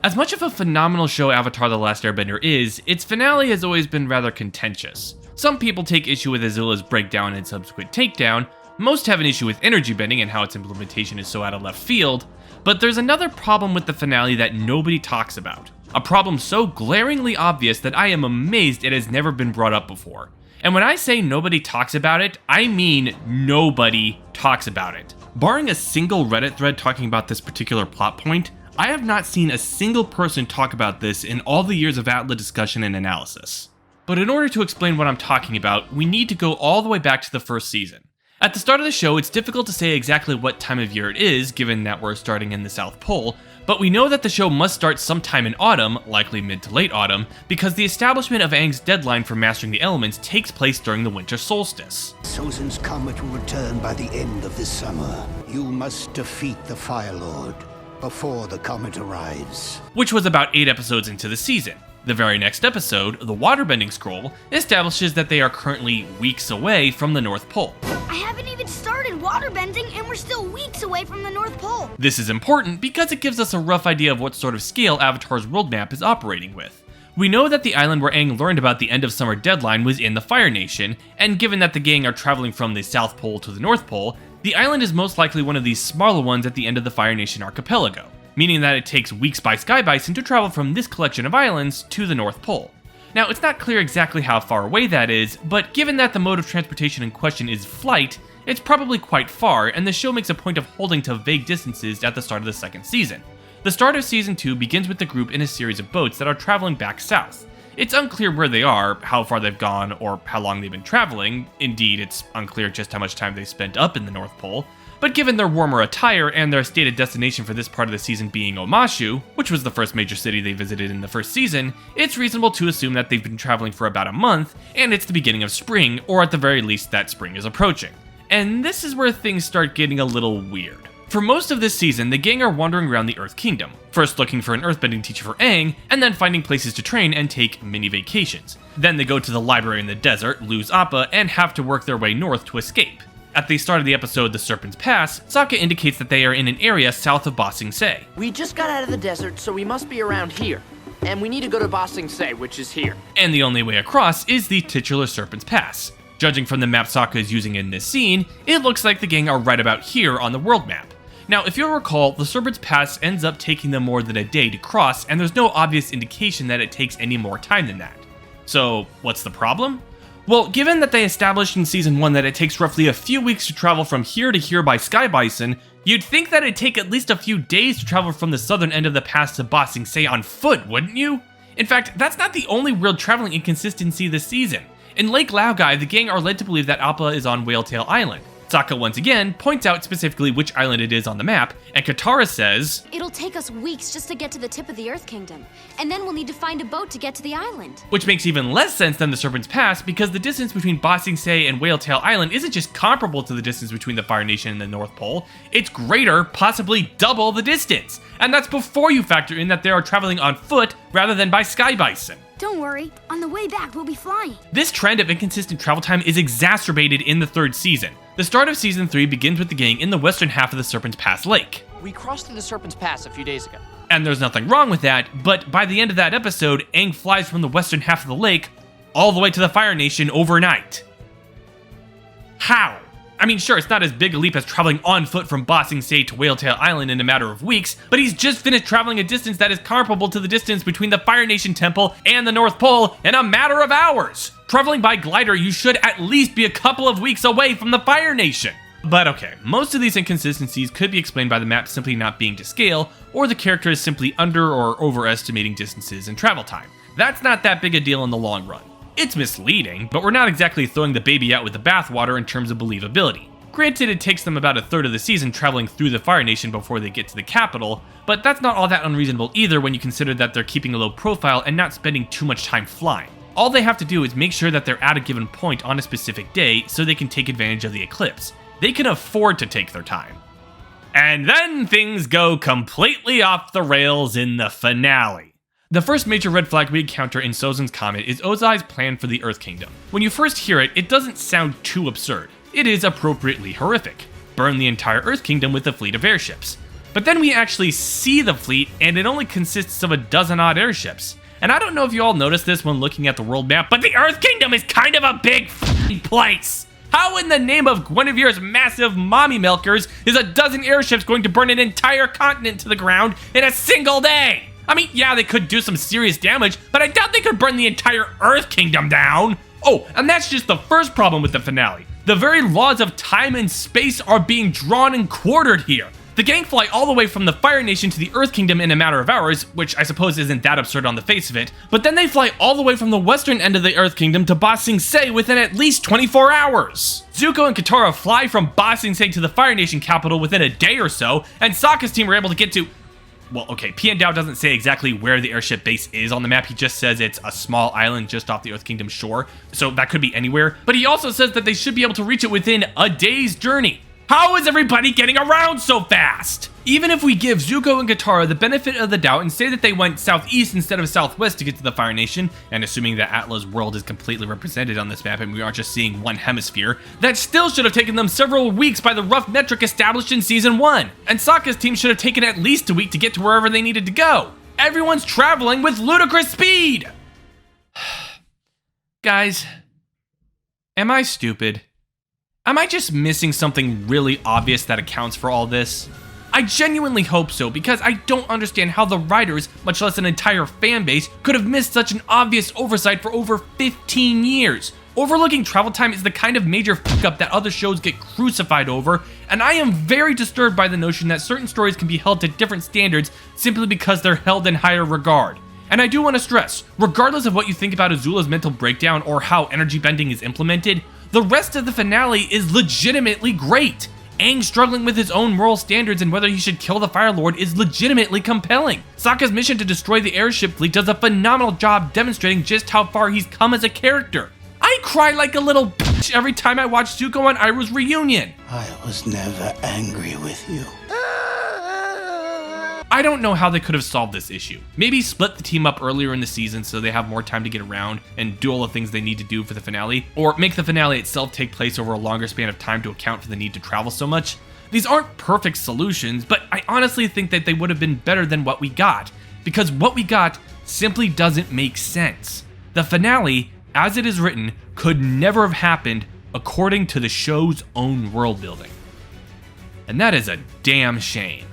As much of a phenomenal show Avatar: The Last Airbender is, its finale has always been rather contentious. Some people take issue with Azula's breakdown and subsequent takedown, most have an issue with energy bending and how its implementation is so out of left field, but there's another problem with the finale that nobody talks about. A problem so glaringly obvious that I am amazed it has never been brought up before. And when I say nobody talks about it, I mean nobody talks about it. Barring a single Reddit thread talking about this particular plot point, I have not seen a single person talk about this in all the years of AtLA discussion and analysis. But in order to explain what I'm talking about, we need to go all the way back to the first season. At the start of the show, it's difficult to say exactly what time of year it is, given that we're starting in the South Pole, but we know that the show must start sometime in autumn, likely mid to late autumn, because the establishment of Aang's deadline for mastering the elements takes place during the winter solstice. Sozin's comet will return by the end of this summer. You must defeat the Fire Lord before the comet arrives. Which was about 8 episodes into the season. The very next episode, the Waterbending Scroll, establishes that they are currently weeks away from the North Pole. I haven't even started waterbending and we're still weeks away from the North Pole. This is important because it gives us a rough idea of what sort of scale Avatar's world map is operating with. We know that the island where Aang learned about the end of summer deadline was in the Fire Nation, and given that the gang are traveling from the South Pole to the North Pole, the island is most likely one of these smaller ones at the end of the Fire Nation archipelago, meaning that it takes weeks by Sky Bison to travel from this collection of islands to the North Pole. Now, it's not clear exactly how far away that is, but given that the mode of transportation in question is flight, it's probably quite far, and the show makes a point of holding to vague distances at the start of the second season. The start of Season 2 begins with the group in a series of boats that are traveling back south. It's unclear where they are, how far they've gone, or how long they've been traveling. Indeed, it's unclear just how much time they spent up in the North Pole. But given their warmer attire and their stated destination for this part of the season being Omashu, which was the first major city they visited in the first season, it's reasonable to assume that they've been traveling for about a month, and it's the beginning of spring, or at the very least that spring is approaching. And this is where things start getting a little weird. For most of this season, the gang are wandering around the Earth Kingdom, first looking for an earthbending teacher for Aang, and then finding places to train and take mini vacations. Then they go to the library in the desert, lose Appa, and have to work their way north to escape. At the start of the episode, The Serpent's Pass, Sokka indicates that they are in an area south of Ba Sing Se. We just got out of the desert, so we must be around here. And we need to go to Ba Sing Se, which is here. And the only way across is the titular Serpent's Pass. Judging from the map Sokka is using in this scene, it looks like the gang are right about here on the world map. Now, if you'll recall, the Serpent's Pass ends up taking them more than a day to cross, and there's no obvious indication that it takes any more time than that. So, what's the problem? Well, given that they established in Season 1 that it takes roughly a few weeks to travel from here to here by Sky Bison, you'd think that it'd take at least a few days to travel from the southern end of the pass to Ba Sing Se on foot, wouldn't you? In fact, that's not the only weird traveling inconsistency this season. In Lake Laogai, the gang are led to believe that Appa is on Whaletail Island. Sokka once again points out specifically which island it is on the map, and Katara says, "It'll take us weeks just to get to the tip of the Earth Kingdom, and then we'll need to find a boat to get to the island." Which makes even less sense than the Serpent's Pass, because the distance between Ba Sing Se and Whaletail Island isn't just comparable to the distance between the Fire Nation and the North Pole, it's greater, possibly double the distance. And that's before you factor in that they are traveling on foot rather than by Sky Bison. Don't worry, on the way back we'll be flying. This trend of inconsistent travel time is exacerbated in the third season. The start of Season 3 begins with the gang in the western half of the Serpent's Pass Lake. We crossed through the Serpent's Pass a few days ago. And there's nothing wrong with that, but by the end of that episode, Aang flies from the western half of the lake all the way to the Fire Nation overnight. How? I mean, sure, it's not as big a leap as traveling on foot from Ba Sing Se to Whaletail Island in a matter of weeks, but he's just finished traveling a distance that is comparable to the distance between the Fire Nation Temple and the North Pole in a matter of hours. Traveling by glider, you should at least be a couple of weeks away from the Fire Nation. But okay, most of these inconsistencies could be explained by the map simply not being to scale, or the characters simply under or overestimating distances and travel time. That's not that big a deal in the long run. It's misleading, but we're not exactly throwing the baby out with the bathwater in terms of believability. Granted, it takes them about a third of the season traveling through the Fire Nation before they get to the capital, but that's not all that unreasonable either when you consider that they're keeping a low profile and not spending too much time flying. All they have to do is make sure that they're at a given point on a specific day so they can take advantage of the eclipse. They can afford to take their time. And then things go completely off the rails in the finale. The first major red flag we encounter in Sozin's Comet is Ozai's plan for the Earth Kingdom. When you first hear it, it doesn't sound too absurd. It is appropriately horrific. burn the entire Earth Kingdom with a fleet of airships. But then we actually see the fleet, and it only consists of a dozen odd airships. And I don't know if you all noticed this when looking at the world map, but the Earth Kingdom is kind of a big place. How in the name of Guinevere's massive mommy milkers is a dozen airships going to burn an entire continent to the ground in a single day? I mean, yeah, they could do some serious damage, but I doubt they could burn the entire Earth Kingdom down. Oh, and that's just the first problem with the finale. The very laws of time and space are being drawn and quartered here. The gang fly all the way from the Fire Nation to the Earth Kingdom in a matter of hours, which I suppose isn't that absurd on the face of it, but then they fly all the way from the western end of the Earth Kingdom to Ba Sing Se within at least 24 hours. Zuko and Katara fly from Ba Sing Se to the Fire Nation capital within a day or so, and Sokka's team were able to get to... Well, okay, Piandao doesn't say exactly where the airship base is on the map, he just says it's a small island just off the Earth Kingdom shore, so that could be anywhere, but he also says that they should be able to reach it within a day's journey. How is everybody getting around so fast? Even if we give Zuko and Katara the benefit of the doubt and say that they went southeast instead of southwest to get to the Fire Nation, and assuming that AtLA's world is completely represented on this map and we aren't just seeing one hemisphere, that still should have taken them several weeks by the rough metric established in Season 1. And Sokka's team should have taken at least a week to get to wherever they needed to go. Everyone's traveling with ludicrous speed! Guys, am I stupid? Am I just missing something really obvious that accounts for all this? I genuinely hope so, because I don't understand how the writers, much less an entire fan base, could have missed such an obvious oversight for over 15 years. Overlooking travel time is the kind of major fuck-up that other shows get crucified over, and I am very disturbed by the notion that certain stories can be held to different standards simply because they're held in higher regard. And I do want to stress, regardless of what you think about Azula's mental breakdown or how energy bending is implemented, the rest of the finale is legitimately great. Aang struggling with his own moral standards and whether he should kill the Fire Lord is legitimately compelling. Sokka's mission to destroy the airship fleet does a phenomenal job demonstrating just how far he's come as a character. I cry like a little bitch every time I watch Zuko and Iroh's reunion. I was never angry with you. I don't know how they could have solved this issue. Maybe split the team up earlier in the season so they have more time to get around and do all the things they need to do for the finale, or make the finale itself take place over a longer span of time to account for the need to travel so much. These aren't perfect solutions, but I honestly think that they would have been better than what we got, because what we got simply doesn't make sense. The finale, as it is written, could never have happened according to the show's own world building. And that is a damn shame.